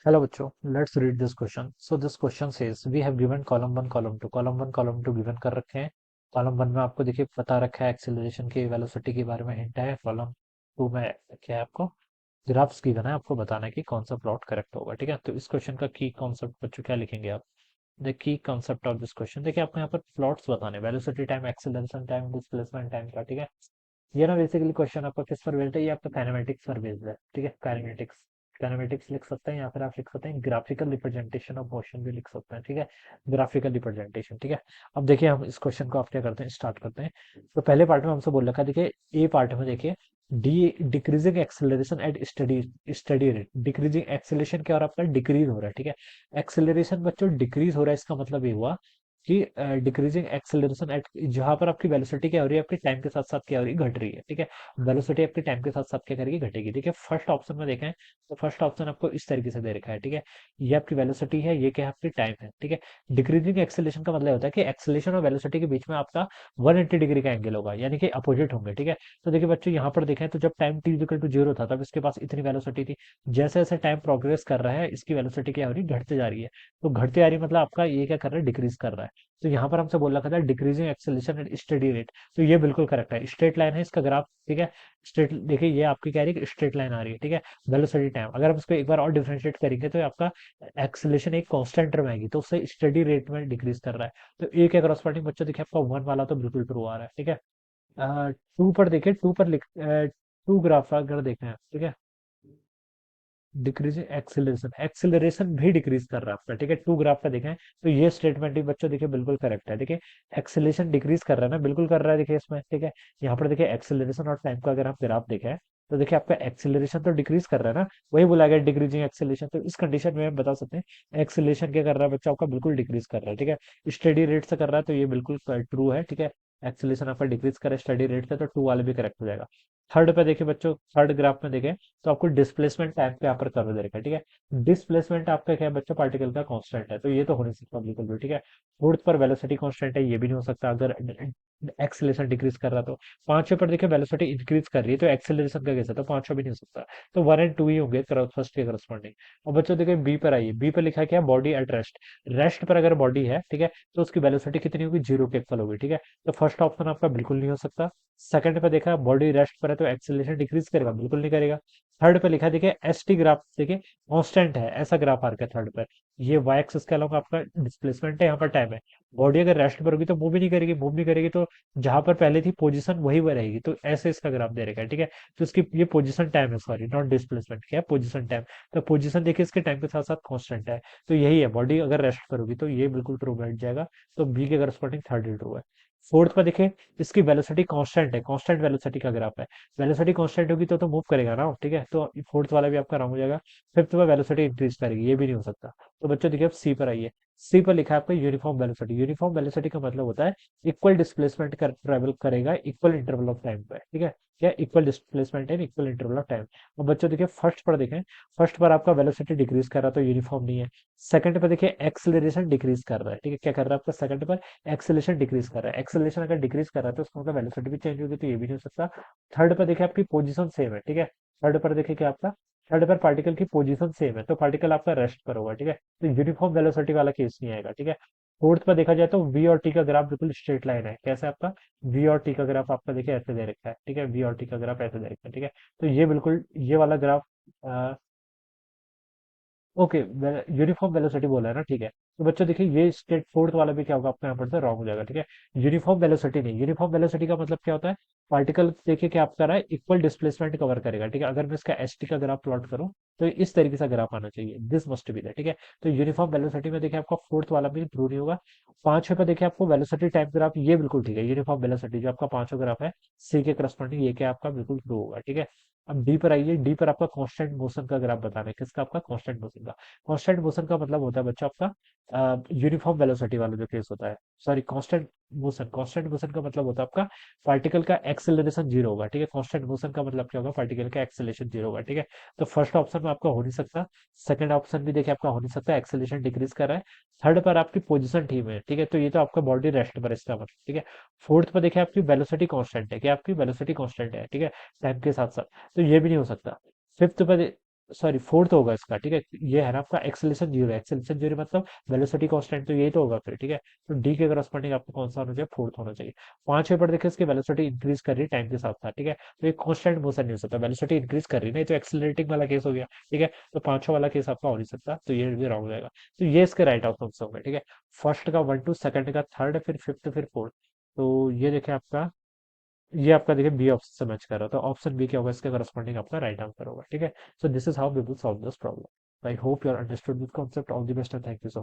Hello बच्चों, let's read this question. So this question says we have given column 1, column 2 given कर रखे हैं. Column 1 में आपको देखिए बता रखा है एक्सेलरेशन की वेलोसिटी के बारे में हिंट है. कॉलम 2 में क्या है आपको ग्राफ्स गिवन है, आपको बताना है कि कौन सा प्लॉट करेक्ट होगा. ठीक है, तो इस क्वेश्चन का की कॉन्सेप्ट बच्चों क्या लिखेंगे आप. The key concept of this question देखिए आपको यहाँ पर प्लॉट्स बताने velocity time acceleration time displacement time का. ठीक है, ये ना बेसिकली क्वेश्चन आपका किस पर बेस्ड है, ये आपका काइनेमेटिक्स पर बेस्ड है. ठीक है, काइनेमेटिक्स काइनेमेटिक्स लिख सकते हैं या फिर आप लिख सकते हैं ग्राफिकल रिप्रेजेंटेशन ऑफ मोशन भी लिख सकते हैं. ठीक है, ग्राफिकल रिप्रेजेंटेशन. ठीक है, अब देखिए हम इस क्वेश्चन को आप क्या करते हैं, स्टार्ट करते हैं. तो पहले पार्ट में हमसे बोल रखा है, देखिए ए पार्ट में देखिए D decreasing acceleration at study study rate. Decreasing acceleration क्या हो रहा है आपका, डिक्रीज हो रहा है. ठीक है, एक्सेलरेशन बच्चों डिक्रीज हो रहा है, इसका मतलब ये हुआ कि डिक्रीजिंग एक्सेलरेशन एट जहां पर आपकी वेलोसिटी क्या हो रही है, आपकी टाइम के साथ साथ क्या हो रही है, घट रही है. ठीक है, वेलोसिटी आपके टाइम के साथ साथ क्या करेगी, घटेगी. ठीक है, फर्स्ट ऑप्शन में देखें तो फर्स्ट ऑप्शन आपको इस तरीके से दे रखा है. ठीक है, ये आपकी वेलोसिटी है, ये क्या है आपकी टाइम है. ठीक है, डिक्रीजिंग एक्सेलरेशन का मतलब होता है कि एक्सेलरेशन और वेलोसिटी के बीच में आपका 180 डिग्री का एंगल होगा, यानी कि अपोजिट होंगे. ठीक है, तो देखिए बच्चों यहाँ पर देखें तो जब time T equal to zero था तब इसके पास इतनी वेलोसिटी थी. जैसे जैसे टाइम प्रोग्रेस कर रहा है इसकी वेलोसिटी क्या हो रही है, घटते जा रही है. तो घटते आ रही है मतलब आपका ये क्या कर रहा है, डिक्रीज कर रहा है. तो यहाँ पर हमसे बोल रखा था decreasing acceleration at steady rate. तो ये बिल्कुल करेक्ट है, स्ट्रेट लाइन है इसका ग्राफ. ठीक है, स्ट्रेट देखिए ये आपकी क्या रही है, स्ट्रेट लाइन आ रही है. ठीक है, वेलोसिटी टाइम अगर हम इसको एक बार और डिफरेंशिएट करेंगे तो आपका एक्सेलरेशन एक कांस्टेंट टर्म आएगी, तो उससे स्टेडी रेट में डिक्रीज कर रहा है. तो ए के करस्पॉन्डिंग बच्चों देखिए आपका वन वाला तो बिल्कुल ट्रू आ रहा है. ठीक है, टू पर देखिए, टू पर लिख टू ग्राफ अगर देखें. ठीक है, डिक्रीजिंग एक्सेलरेशन एक्सेलरेशन भी डिक्रीज कर रहा है आपका. ठीक है, टू ग्राफ का देखें तो ये स्टेटमेंट भी बच्चों देखिए बिल्कुल करेक्ट है. देखिए एक्सेलरेशन डिक्रीज कर रहा है ना, बिल्कुल कर रहा है देखिए इसमें. ठीक है, यहाँ पर देखिए एक्सेलरेशन और टाइम का अगर आप ग्राफ देखें तो देखिए आपका एक्सेलरेशन तो डिक्रीज कर रहा है ना, वही बोला गया डिक्रीजिंग एक्सेलरेशन. तो इस कंडीशन में हम बता सकते हैं एक्सेलरेशन क्या कर रहा है बच्चा आपका, बिल्कुल डिक्रीज कर रहा है. ठीक है, स्टडी रेट से कर रहा है तो ये बिल्कुल ट्रू है. ठीक है, एक्सेलरेशन आपका डिक्रीज कर रहा है स्टडी रेट से, तो टू वाले भी करेक्ट हो जाएगा. थर्ड पे देखिए बच्चों, थर्ड ग्राफ में देखें तो आपको डिस्प्लेसमेंट टाइम पे यहाँ पर कर्व दे रखा है. ठीक है, डिस्प्लेसमेंट आपका क्या है बच्चों, पार्टिकल का कांस्टेंट है, तो ये तो हो नहीं सकता बिल्कुल भी. ठीक है, फोर्थ पर वेलोसिटी कांस्टेंट है, ये भी नहीं हो सकता अगर एक्सेलरेशन डिक्रीज कर रहा तो. पांचवें पर देखिए वेलोसिटी इंक्रीज कर रही है तो एक्सेलरेशन का कैसा, तो पांचवा भी नहीं हो सकता. तो वन एंड टू ही होंगे फर्स्ट के करस्पॉन्डिंग. और बच्चों देखिए बी पर आइए, बी पर लिखा है क्या, बॉडी एट रेस्ट. रेस्ट पर अगर बॉडी है, ठीक है, तो उसकी वेलोसिटी कितनी होगी, जीरो के इक्वल होगी. ठीक है, तो फर्स्ट ऑप्शन आपका बिल्कुल नहीं हो सकता. सेकंड पे देखा बॉडी रेस्ट पर है तो एक्सेलरेशन डिक्रीज करेगा, बिल्कुल नहीं करेगा. थर्ड पे लिखा है देखिए एस टी ग्राफ देखिए कांस्टेंट है, ऐसा ग्राफ आ रखा है थर्ड पर. ये वाई एक्सिस के अलावा आपका डिस्प्लेसमेंट है, यहाँ पर टाइम है. बॉडी अगर रेस्ट पर होगी तो मूव भी नहीं करेगी, मूव नहीं करेगी तो जहां पर पहले थी पोजीशन वही वह रहेगी, तो ऐसे इसका ग्राफ दे रखा है. ठीक है, तो इसकी ये पोजीशन टाइम है, सॉरी नॉट डिस्प्लेसमेंट, क्या है पोजीशन टाइम. तो पोजीशन देखिए इसके टाइम के साथ साथ कांस्टेंट है, तो यही है, बॉडी अगर रेस्ट पर होगी तो ये बिल्कुल ट्रू बैठ जाएगा. तो बी के करस्पॉन्डिंग थर्ड ही ट्रू है. फोर्थ पर देखिए इसकी वेलोसिटी कांस्टेंट है, कांस्टेंट वेलोसिटी का ग्राफ है. वेलोसिटी कांस्टेंट होगी तो मूव करेगा ना. ठीक है, तो फोर्थ वाला भी आपका रॉन्ग हो जाएगा. फिफ्थ पर वेलोसिटी इंक्रीज करेगी, ये भी नहीं हो सकता. तो बच्चों देखिए अब सी पर आइए. सी पर लिखा है आपका यूनिफॉर्म वेलोसिटी. यूनिफॉर्म वेलोसिटी का मतलब होता है इक्वल डिस्प्लेसमेंट कर ट्रेवल करेगा इक्वल इंटरवल ऑफ टाइम पे. ठीक है, क्या equal displacement in equal interval of time. और बच्चों देखिए फर्स्ट पर देखें, फर्स्ट पर आपका वेलोसिटी डिक्रीज कर रहा है तो यूनिफॉर्म नहीं है. सेकंड पर देखिए एक्सेलरेशन डिक्रीज कर रहा है. ठीक है, क्या कर रहा है आपका सेकंड पर, एक्सेलरेशन डिक्रीज कर रहा है. एक्सेलरेशन अगर डिक्रीज कर रहा है तो उसका मतलब वेलोसिटी भी चेंज होगी, तो ये भी नहीं हो सकता. थर्ड पर देखिए आपकी पोजीशन सेम है. ठीक है, थर्ड पर देखिए क्या आपका, थर्ड पर पार्टिकल की पोजीशन सेम है तो पार्टिकल आपका रेस्ट पर होगा. ठीक है, तो यूनिफॉर्म वेलोसिटी वाला केस नहीं आएगा. ठीक है, फोर्थ पर देखा जाए तो वी और टी का ग्राफ बिल्कुल स्ट्रेट लाइन है. कैसे आपका वी और टी का ग्राफ आपका देखिए ऐसे दे रखा है. ठीक है, वी और टी का ग्राफ ऐसे दे रखा है. ठीक है, तो ये बिल्कुल ये वाला ग्राफ ओके, यूनिफॉर्म वेलोसिटी बोला है ना. ठीक है, तो बच्चों देखिए ये स्टेट फोर्थ वाला भी क्या होगा आपका यहाँ पर से रॉन्ग हो जाएगा. ठीक है, यूनिफॉर्म वेलोसिटी नहीं, यूनिफॉर्म वेलोसिटी का मतलब क्या होता है, पार्टिकल देखिए क्या आप कर रहा है, इक्वल डिस्प्लेसमेंट कवर करेगा. ठीक है, अगर मैं इसका एस टी का ग्राफ प्लॉट करूँ तो इस तरीके से ग्राफ आना चाहिए, दिस मस्ट बी दैट. ठीक है, तो यूनिफॉर्म वेलोसिटी में देखिए आपका फोर्थ वाला भी ट्रू नहीं होगा. पांचवें पे देखिए आपको वेलोसिटी टाइम ग्राफ, ये बिल्कुल ठीक है. यूनिफॉर्म वेलोसिटी जो आपका पांचवा ग्राफ है सी के करस्पॉन्डिंग, ये क्या आपका बिल्कुल ट्रू होगा. ठीक है, अब डी पर आइए. डी पर आपका कांस्टेंट मोशन का ग्राफ बताना है, किसका, आपका कांस्टेंट मोशन का. कांस्टेंट मोशन का मतलब होता है बच्चा आपका यूनिफॉर्म वेलोसिटी वाला जो केस होता है, sorry constant motion. Constant motion का मतलब होता है आपका पार्टिकल का एक्सेलरेशन जीरो होगा. ठीक है, कांस्टेंट मोशन का मतलब क्या होगा, पार्टिकल का एक्सेलरेशन जीरो होगा. ठीक है, तो फर्स्ट ऑप्शन में आपका हो नहीं सकता. सेकंड ऑप्शन भी देखिए आपका हो नहीं सकता, एक्सेलरेशन डिक्रीज कर रहा है. थर्ड पर आपकी पोजीशन ठीक है. ठीक है, तो ये तो आपका बॉडी रेस्ट पर है इसका मतलब. ठीक है, फोर्थ पर देखिए आपकी वेलोसिटी कांस्टेंट है, क्या आपकी वेलोसिटी कांस्टेंट है. ठीक है, टाइम के साथ साथ, तो ये भी नहीं हो सकता. फिफ्थ पर सॉरी फोर्थ होगा इसका, ठीक है। ये है ना आपका एक्सेलेरेशन जीरो, एक्सेलेरेशन जीरो मतलब वेलोसिटी कांस्टेंट, तो यही तो होगा फिर, ठीक है। तो डी के करस्पॉन्डिंग आपको कौन सा होना चाहिए, फोर्थ होना चाहिए। पांचवें पर देखिए इसकी वेलोसिटी इंक्रीज कर रही है टाइम के साथ साथ, ठीक है। तो ये कांस्टेंट मोशन नहीं हो सकता, वेलोसिटी इंक्रीज कर रही है ना, ये तो एक्सेलरेटिंग वाला केस हो गया, ठीक है। तो पांचवा वाला केस आपका हो नहीं सकता, तो ये भी रॉन्ग रहेगा। तो ये इसके राइट आउटकम्स होंगे, ठीक है। फर्स्ट का वन टू, सेकंड का थर्ड, फिर फिफ्थ, फिर फोर्थ। तो ये देखिए आपका, ये आपका देखिए बी ऑप्शन से मैच कर रहा था, ऑप्शन बी क्या होगा इसके करस्पॉन्डिंग आपका राइट आंसर होगा, ठीक है। So this is how we will solve this problem. I hope you are understood this concept. All the best and thank you so